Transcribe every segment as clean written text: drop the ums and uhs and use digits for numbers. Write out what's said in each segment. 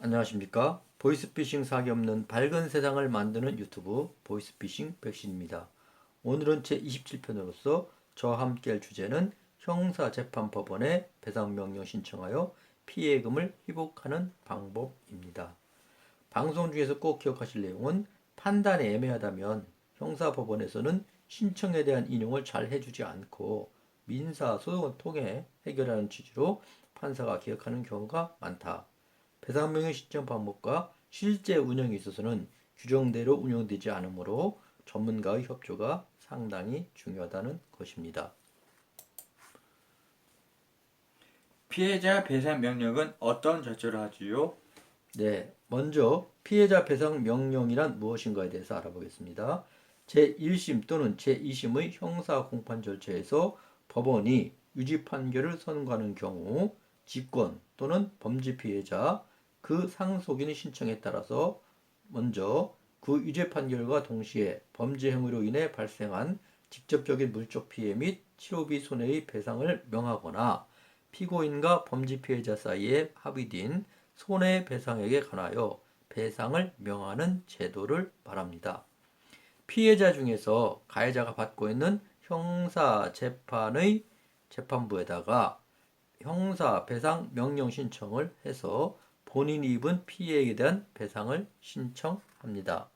안녕하십니까? 보이스피싱 사기 없는 밝은 세상을 만드는 유튜브 보이스피싱 백신입니다. 오늘은 제27편으로서 저와 함께할 주제는 형사재판법원에 배상명령 신청하여 피해금을 회복하는 방법입니다. 방송 중에서 꼭 기억하실 내용은 판단이 애매하다면 형사법원에서는 신청에 대한 인용을 잘 해주지 않고 민사소송을 통해 해결하는 취지로 판사가 기각하는 경우가 많다. 배상명령 신청 방법과 실제 운영에 있어서는 규정대로 운영되지 않으므로 전문가의 협조가 상당히 중요하다는 것입니다. 피해자 배상 명령은 어떤 절차를 하지요? 네, 먼저 피해자 배상 명령이란 무엇인가에 대해서 알아보겠습니다. 제1심 또는 제2심의 형사 공판 절차에서 법원이 유지 판결을 선고하는 경우 직권 또는 범죄 피해자 그 상속인의 신청에 따라서 먼저 그 유죄 판결과 동시에 범죄 행위로 인해 발생한 직접적인 물적 피해 및 치료비 손해의 배상을 명하거나 피고인과 범죄 피해자 사이에 합의된 손해배상액에 관하여 배상을 명하는 제도를 말합니다. 피해자 중에서 가해자가 받고 있는 형사재판의 재판부에다가 형사배상 명령 신청을 해서 본인이 입은 피해에 대한 배상을 신청합니다.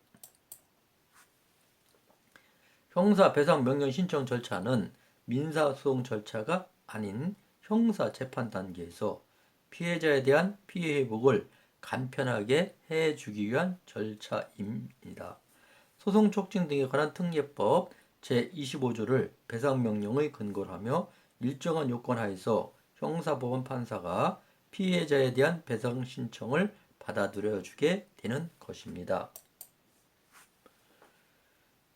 형사배상 명령 신청 절차는 민사소송 절차가 아닌 형사재판 단계에서 피해자에 대한 피해 회복을 간편하게 해주기 위한 절차입니다. 소송 촉진 등에 관한 특례법 제25조를 배상명령의 근거로 하며 일정한 요건 하에서 형사법원 판사가 피해자에 대한 배상 신청을 받아들여 주게 되는 것입니다.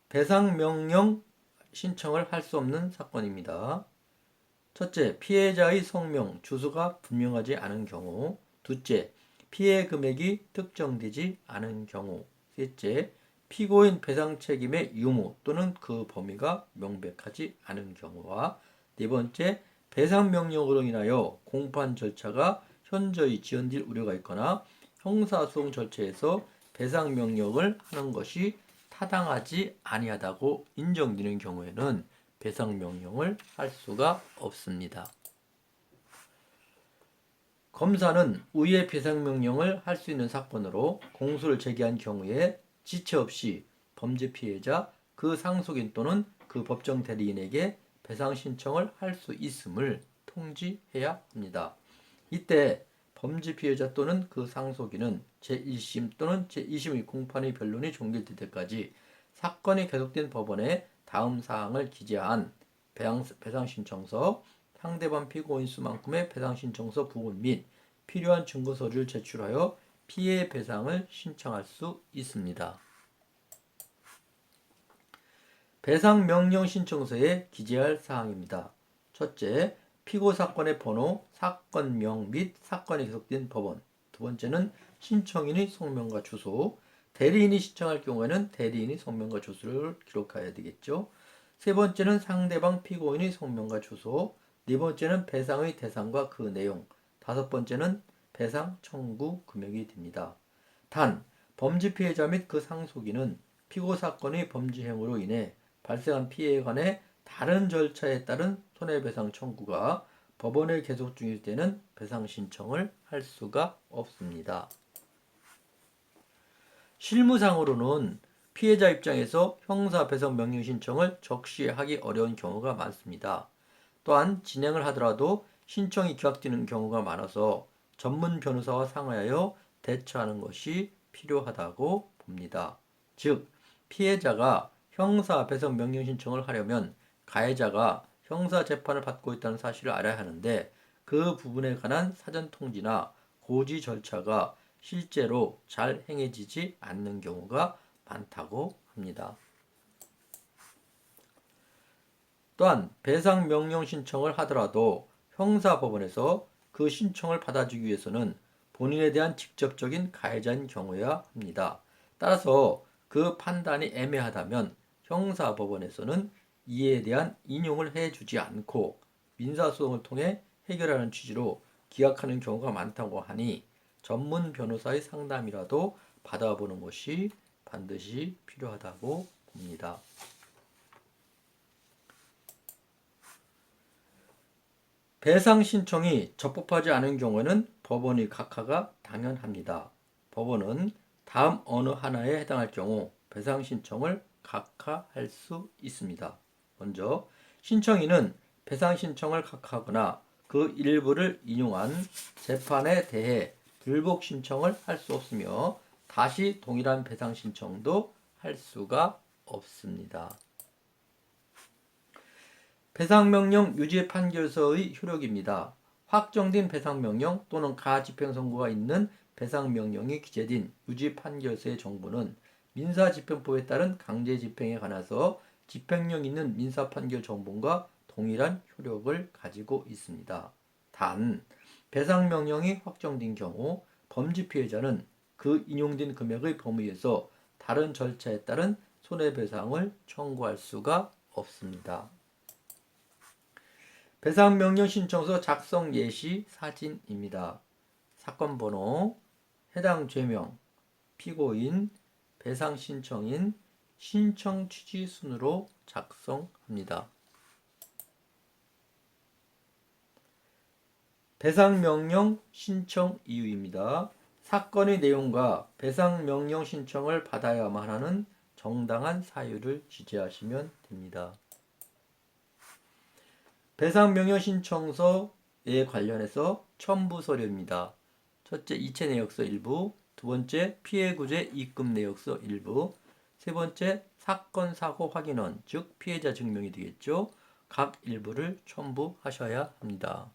배상명령 신청을 할 수 없는 사건입니다. 첫째, 피해자의 성명, 주소가 분명하지 않은 경우. 둘째, 피해 금액이 특정되지 않은 경우. 셋째, 피고인 배상 책임의 유무 또는 그 범위가 명백하지 않은 경우와 네 번째, 배상 명령으로 인하여 공판 절차가 현저히 지연될 우려가 있거나 형사소송 절차에서 배상 명령을 하는 것이 타당하지 아니하다고 인정되는 경우에는 배상 명령을 할 수가 없습니다. 검사는 우회 배상 명령을 할 수 있는 사건으로 공소를 제기한 경우에 지체 없이 범죄 피해자, 그 상속인 또는 그 법정 대리인에게 배상 신청을 할 수 있음을 통지해야 합니다. 이때 범죄 피해자 또는 그 상속인은 제1심 또는 제2심의 공판의 변론이 종결될 때까지 사건이 계속된 법원에 다음 사항을 기재한 배상신청서, 상대방 피고인 수만큼의 배상신청서 부분 및 필요한 증거서류를 제출하여 피해 배상을 신청할 수 있습니다. 배상명령 신청서에 기재할 사항입니다. 첫째, 피고 사건의 번호, 사건명 및 사건이 계속된 법원. 두 번째는 신청인의 성명과 주소. 대리인이 신청할 경우에는 대리인의 성명과 주소를 기록해야 되겠죠. 세 번째는 상대방 피고인의 성명과 주소. 네 번째는 배상의 대상과 그 내용. 다섯 번째는 배상 청구 금액이 됩니다. 단, 범죄 피해자 및 그 상속인은 피고 사건의 범죄 행위로 인해 발생한 피해에 관해 다른 절차에 따른 손해배상 청구가 법원에 계속 중일 때는 배상 신청을 할 수가 없습니다. 실무상으로는 피해자 입장에서 형사배상 명령 신청을 적시하기 어려운 경우가 많습니다. 또한 진행을 하더라도 신청이 기각되는 경우가 많아서 전문 변호사와 상의하여 대처하는 것이 필요하다고 봅니다. 즉, 피해자가 형사배상 명령 신청을 하려면 가해자가 형사재판을 받고 있다는 사실을 알아야 하는데 그 부분에 관한 사전 통지나 고지 절차가 실제로 잘 행해지지 않는 경우가 많다고 합니다. 또한 배상 명령 신청을 하더라도 형사법원에서 그 신청을 받아주기 위해서는 본인에 대한 직접적인 가해자인 경우여야 합니다. 따라서 그 판단이 애매하다면 형사법원에서는 이에 대한 인용을 해주지 않고 민사소송을 통해 해결하는 취지로 기각하는 경우가 많다고 하니 전문 변호사의 상담이라도 받아보는 것이 반드시 필요하다고 봅니다. 배상 신청이 적법하지 않은 경우에는 법원의 각하가 당연합니다. 법원은 다음 어느 하나에 해당할 경우 배상 신청을 각하할 수 있습니다. 먼저 신청인은 배상 신청을 각하하거나 그 일부를 인용한 재판에 대해 불복 신청을 할 수 없으며 다시 동일한 배상 신청도 할 수가 없습니다. 배상명령 유죄 판결서의 효력입니다. 확정된 배상명령 또는 가집행 선고가 있는 배상명령이 기재된 유죄 판결서의 정보는 민사집행법에 따른 강제집행에 관해서 집행력 있는 민사판결 정보과 동일한 효력을 가지고 있습니다. 단, 배상명령이 확정된 경우 범죄 피해자는 그 인용된 금액의 범위에서 다른 절차에 따른 손해배상을 청구할 수가 없습니다. 배상명령 신청서 작성 예시 사진입니다. 사건 번호, 해당 죄명, 피고인, 배상 신청인, 신청 취지 순으로 작성합니다. 배상명령 신청 이유입니다. 사건의 내용과 배상명령 신청을 받아야만 하는 정당한 사유를 기재하시면 됩니다. 배상명령 신청서에 관련해서 첨부 서류입니다. 첫째, 이체 내역서 일부, 두 번째, 피해구제 입금 내역서 일부, 세 번째, 사건 사고 확인원, 즉 피해자 증명이 되겠죠. 각 일부를 첨부하셔야 합니다.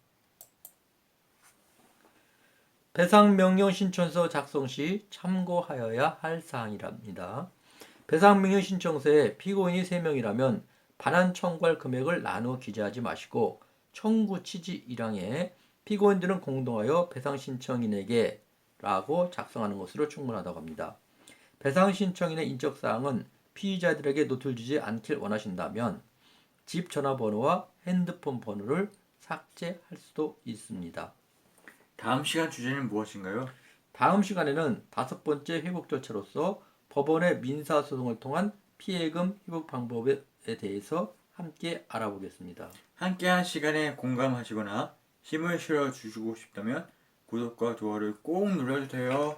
배상명령 신청서 작성 시 참고하여야 할 사항이랍니다. 배상명령 신청서에 피고인이 3명이라면 반환 청구할 금액을 나누어 기재하지 마시고 청구 취지 1항에 피고인들은 공동하여 배상 신청인에게 라고 작성하는 것으로 충분하다고 합니다. 배상 신청인의 인적사항은 피의자들에게 노출되지 않길 원하신다면 집 전화번호와 핸드폰 번호를 삭제할 수도 있습니다. 다음 시간 주제는 무엇인가요? 다음 시간에는 5번째 회복 절차로서 법원의 민사소송을 통한 피해금 회복 방법에 대해서 함께 알아보겠습니다. 함께한 시간에 공감하시거나 힘을 실어주시고 싶다면 구독과 좋아요를 꼭 눌러주세요.